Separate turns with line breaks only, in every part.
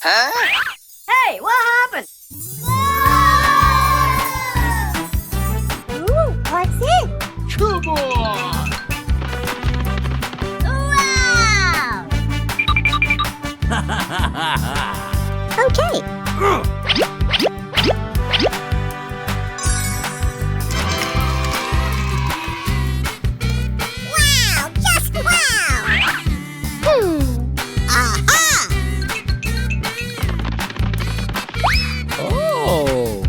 Huh?
Hey, what happened? Ooh, what's it?
Come on!
Wow! Okay. Wow! Just wow! Aha!
Oh!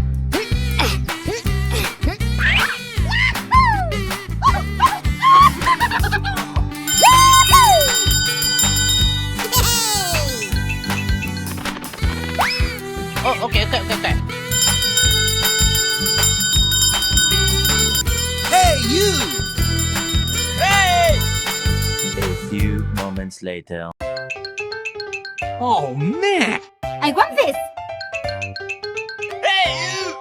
Oh, okay.
Hey, you!
Hey!
A few moments later.
Oh, man!
I want this!
Hey, you!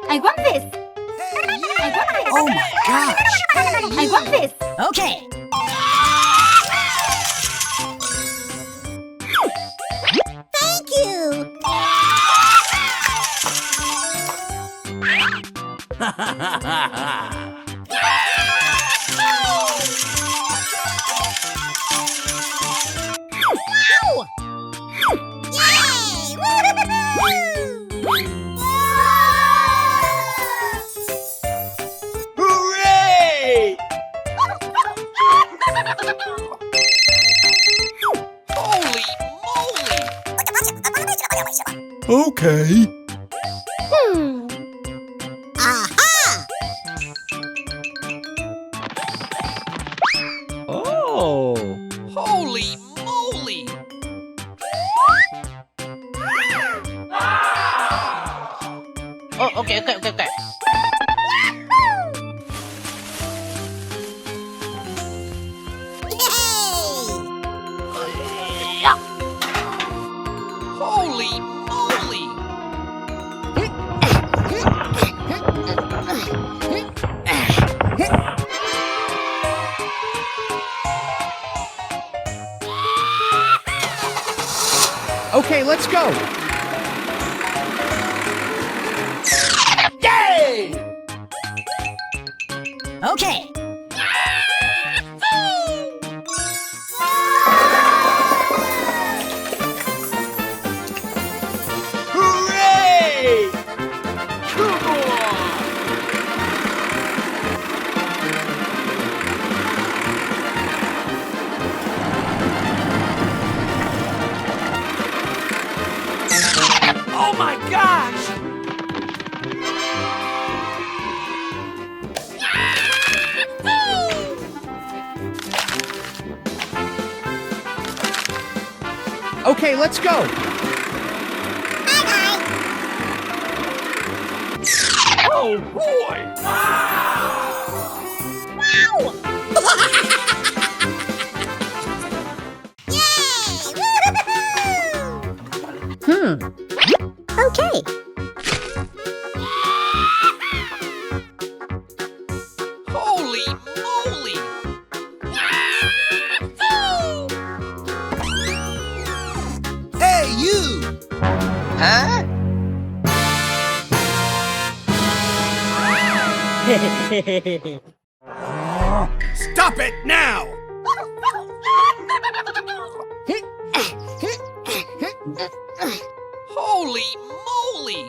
I want this!
Hey, you!
I want this!
Oh my gosh! Hey,
I want this!
Okay.
Thank you! Wow! Yay!
Hooray! Holy moly!
Okay.
Aha!
Oh!
Holy moly! Oh, okay.
Yay!
Holy moly!
Okay, let's go.
Yay!
Okay.
Hooray! Come on! Oh my gosh!
Okay, let's go.
Oh boy!
Okay.
Holy moly!
Hey, you!
Huh?
Stop it now!
Holy moly!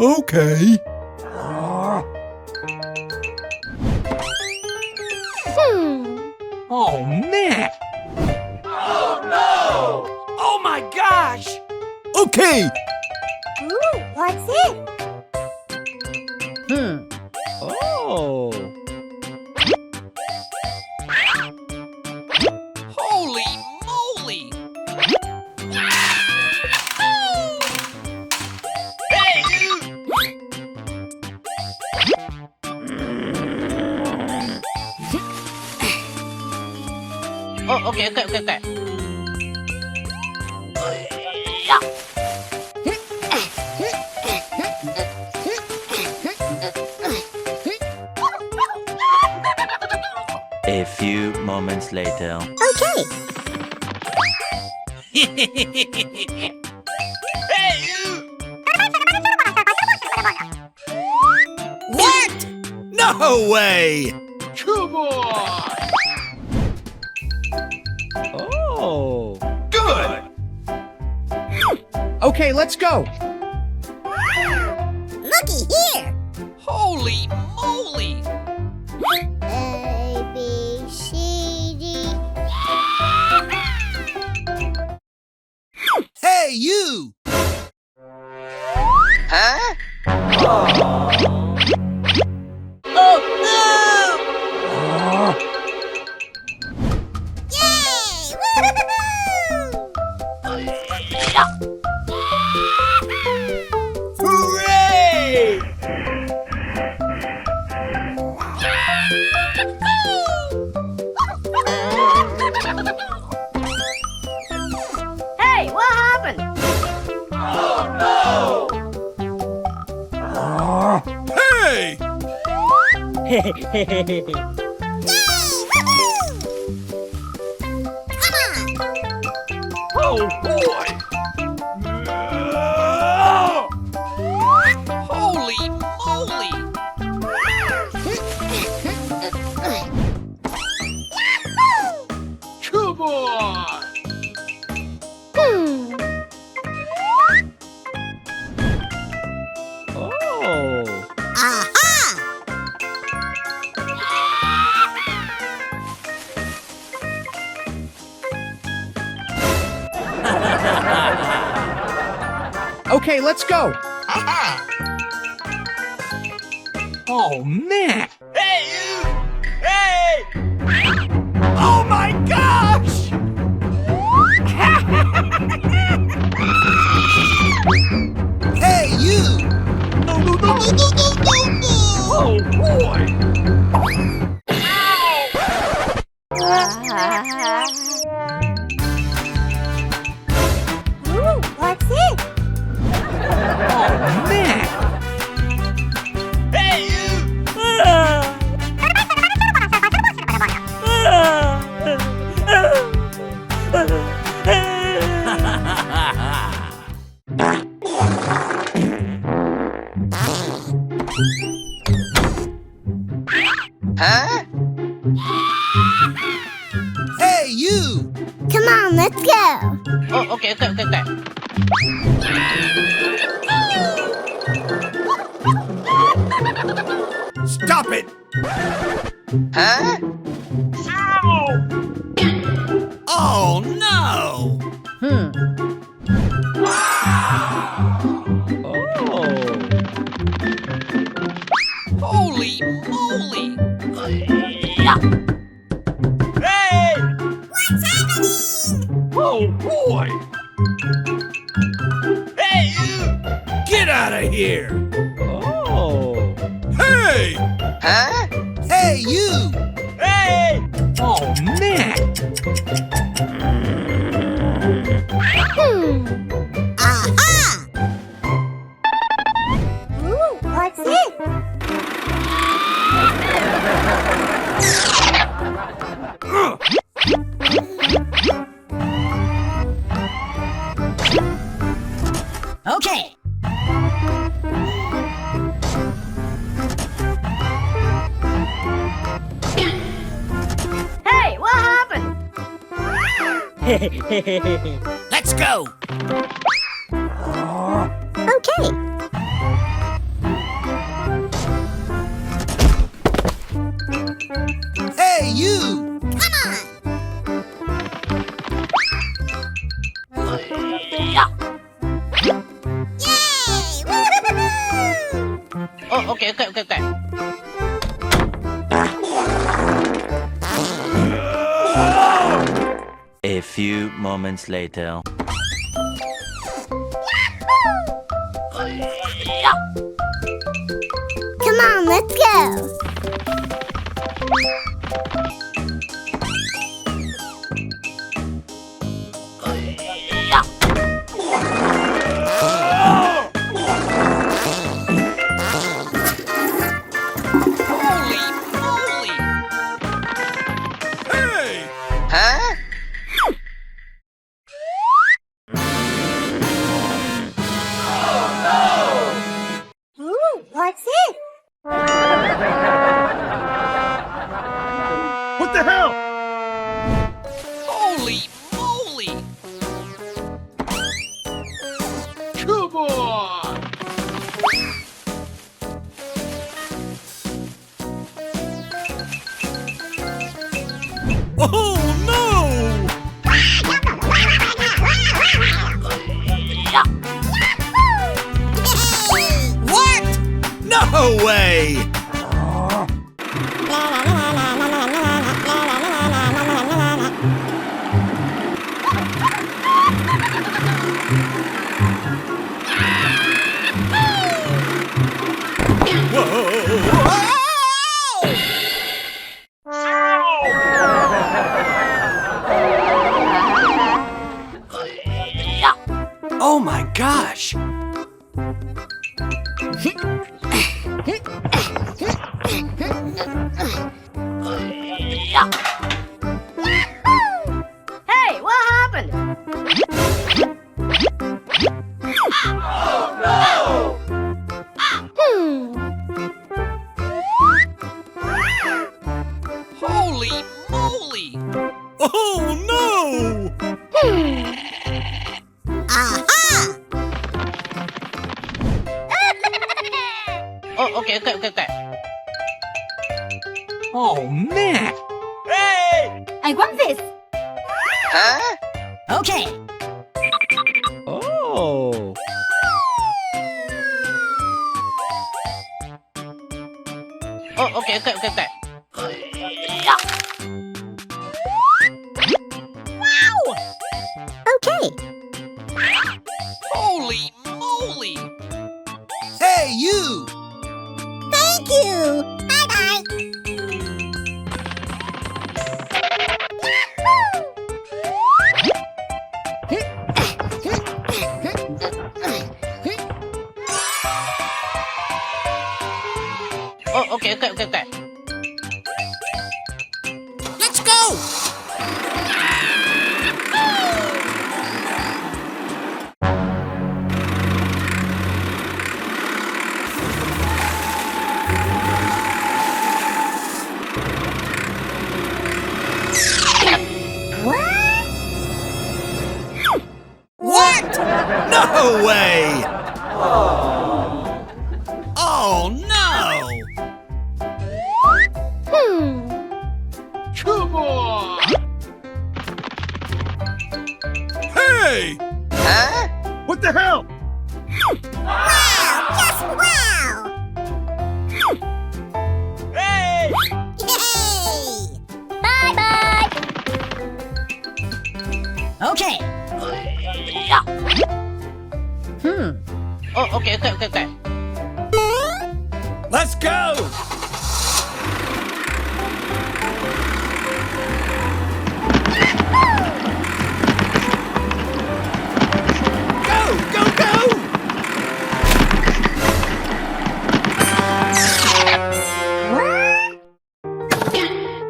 Okay.
Oh man! Oh no! Oh my gosh!
Okay.
Ooh, what's it?
Oh!
Holy moly! Hey, you! Oh, okay.
few moments later.
Okay.
Hey, you!
What? No way!
Come on!
Oh.
Good!
Okay, let's go.
Looky here.
Holy moly!
A, B, C, D.
Hey, you!
Huh?
Yay! Woo-hoo-hoo!
Hooray!
Hey, what happened?
Hey!
Come on!
Oh boy! Holy moly! Come on!
Oh.
Aha!
Okay, let's go.
Oh man! Hey you! Hey! Oh my gosh!
Hey, you!
No, no, no, no, no, no, no, no! Oh boy!
Ooh, what's it?
Oh man! Hey you! Huh?
Hey, you!
Come on, let's go.
Oh, okay.
Stop it!
Huh?
Oh, no!
Oh.
Holy moly! Hey!
What's happening?
Oh boy! Hey you!
Get out of here!
Oh.
Hey!
Huh?
Hey, you!
Hey! Oh man!
Aha! Ooh, what's it? Okay. Hey, what happened?
Let's go!
Okay.
Hey, you!
Come on. Yay! Woo-hoo-hoo!
Oh, okay.
A few moments later.
Come on, let's go.
Holy moly!
Come on! Oh no! What? No way! Oh my gosh!
Hey, what happened?
Holy moly! Oh no!
Oh, okay.
Oh, man.
I want this.
Huh?
Okay.
Oh.
Oh, okay.
Okay.
Holy moly! Hey, you!
Thank you. Bye bye.
Oh, okay.
Let's go! What? No way! Oh no! Come on! Hey!
Huh?
What the hell?
Wow! Just wow!
Hey!
Yay! Bye bye. Okay.
Oh, okay.
Let's go! Go!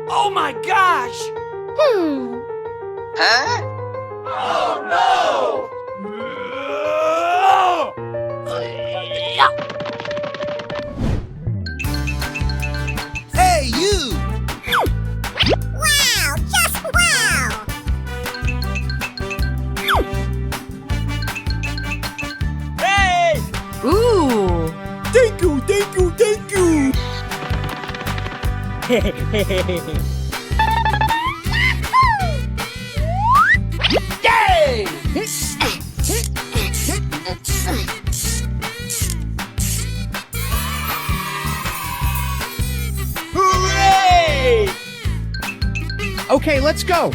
Oh my gosh!
Huh?
Hey, you!
Wow! Just wow!
Hey!
Ooh!
Thank you! Yay! Hooray!
Okay, let's go.